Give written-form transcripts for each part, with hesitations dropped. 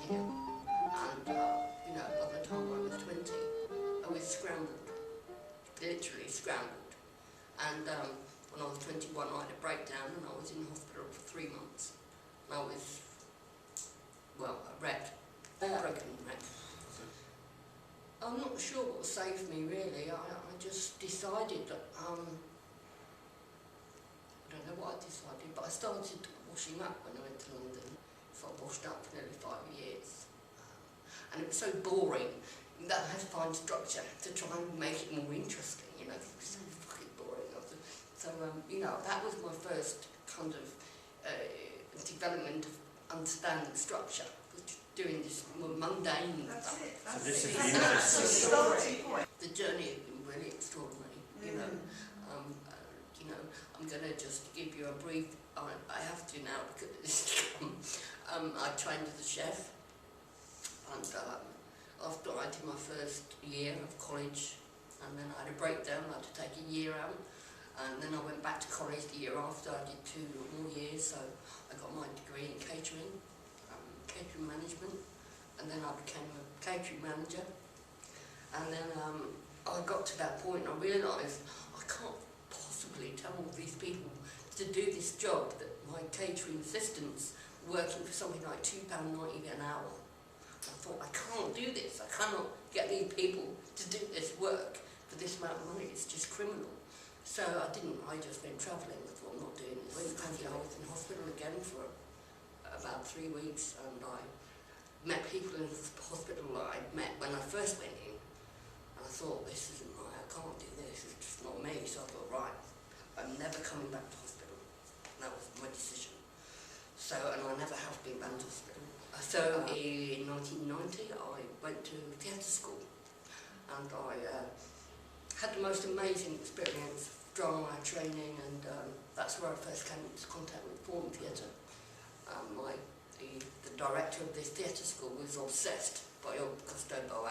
here. And, you know, by the time I was 20, I was scrambled, literally scrambled. And when I was 21, I had a breakdown and I was in hospital for 3 months. And I was, well, a wreck, broken wreck. I'm not sure what saved me really. I just decided that, I don't know what I decided, but I started washing up when I went to London. So I washed up for nearly 5 years. And it was so boring that I had to find structure to try and make it more interesting, you know, 'cause it was so fucking boring. So, you know, that was my first kind of development of understanding structure, doing this more mundane stuff. So this is the interesting story. The journey has been really extraordinary, you know. You know, I'm going to just give you a brief, I have to now because it's I trained as a chef, and after I did my first year of college, and then I had a breakdown, I had to take a year out, and then I went back to college the year after. I did 2 more years, so I got my degree in catering management, and then I became a catering manager. And then I got to that point and I realised I can't possibly tell all these people to do this job that my catering assistants working for something like £2.90 an hour. I thought, I can't do this, I cannot get these people to do this work for this amount of money, it's just criminal. So I just went travelling. I thought, I'm not doing this. I was in hospital again for about 3 weeks, and I met people in the hospital that I'd met when I first went in. And I thought, this isn't right, I can't do this, it's just not me. So I thought, right, I'm never coming back to hospital. And that was my decision. So, and I never have been back to hospital. So in 1990, I went to theatre school, and I had the most amazing experience of drama training, and that's where I first came into contact with form theatre. The director of this theatre school was obsessed by Augusto Boal.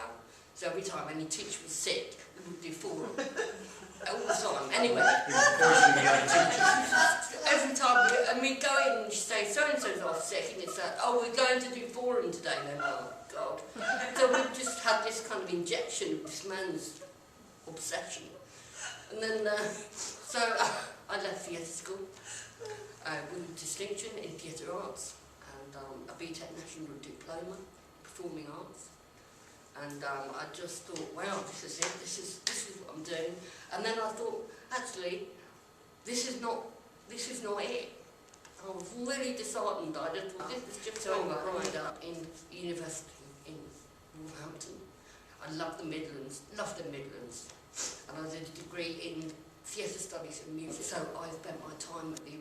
So every time any teacher was sick, we would do forum. All the time, anyway. Every time, and we'd go in and say, so-and-so's off sick, and it's like, oh, we're going to do forum today, then, oh, God. So we just had this kind of injection of this man's obsession. And then, so I left theatre school with distinction in theatre arts, and a BTEC National Diploma in Performing Arts. And I just thought, wow, this is it, this is what I'm doing. And then I thought, actually, this is not it. I was really disheartened. I just thought, this is just so I ended up in university in Wolverhampton. I love the Midlands, and I did a degree in theatre studies and music. So I spent my time at the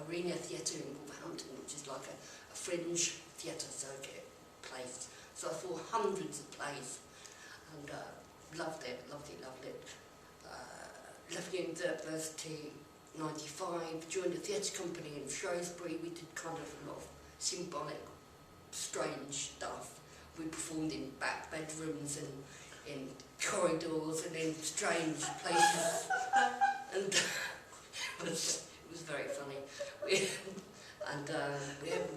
Arena Theatre in Wolverhampton, which is like a fringe theatre circuit place. So I saw hundreds of plays, and loved it. Left university in 95, joined a theatre company in Shrewsbury. We did kind of a lot of symbolic, strange stuff. We performed in back bedrooms and in corridors and in strange places, and it was very funny. We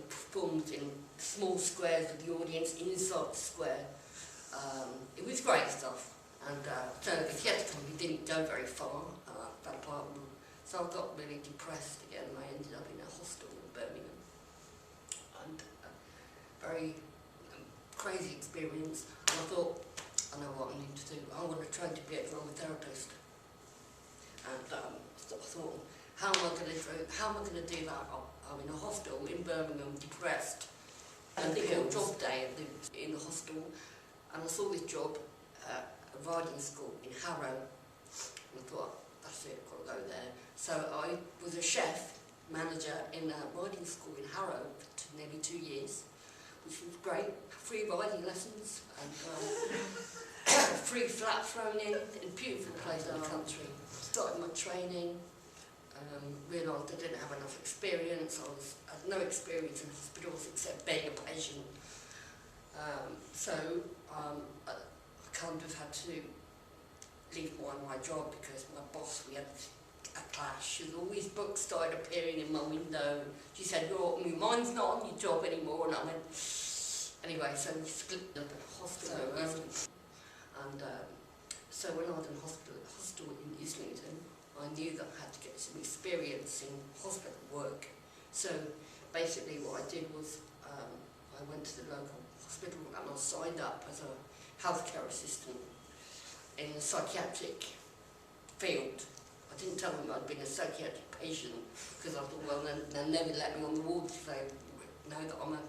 performed in small squares with the audience inside the square. It was great stuff, and so the theatre company didn't go very far, fell apart, so I got really depressed again, and I ended up in a hostel in Birmingham, and very crazy experience. And I thought, I know what I need to do. I want to train to be a drama therapist. And I thought, how am I going to do that? I'm in a hostel in Birmingham, depressed. And the job day in the hostel, and I saw this job at a riding school in Harrow. And I thought, that's it, I've got to go there. So I was a chef manager in a riding school in Harrow for nearly 2 years, which was great. Free riding lessons and free flat thrown in a beautiful place in the country. Started my training, realised I didn't have enough experience. I had no experience in hospitals except being a patient. So I kind of had to leave my job because my boss, we had a clash, and all these books started appearing in my window. She said, "Well, mine's not on your job anymore," and I went, Anyway, so we split up at hospital. So when I was in hospital in Islington, I knew that I had to get some experience in hospital work. So basically what I did was I went to the local hospital and I signed up as a healthcare assistant in the psychiatric field. I didn't tell them I'd been a psychiatric patient because I thought, well, they'll never let me on the ward if they know that I'm a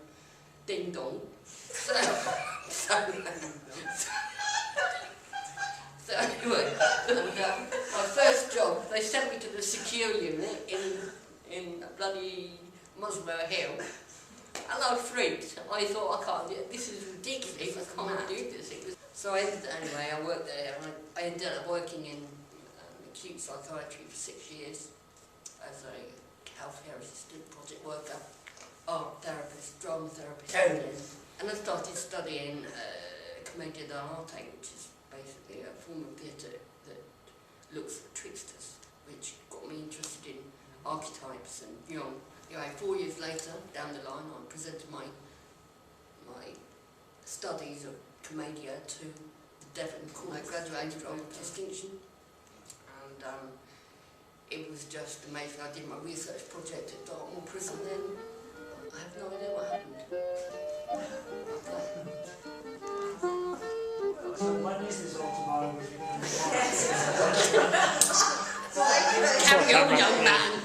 ding-dong. So anyway, my first job, they sent me to the secure unit in bloody Muswell Hill, and I freaked. I thought, I can't do it. This is ridiculous. I can't do this. So anyway, I worked there, and I ended up working in acute psychiatry for 6 years as a healthcare assistant, project worker, art therapist, drama therapist, and I started studying commedia dell'arte, which is basically a form of theatre that looks for tricksters, which got me interested in archetypes and, you know. Anyway, 4 years later, down the line, I presented my studies of commedia to the Devon Court. I graduated on distinction, and it was just amazing. I did my research project at Dartmoor Prison then. I have no idea what happened. So when is this all tomorrow? Carry on, young man.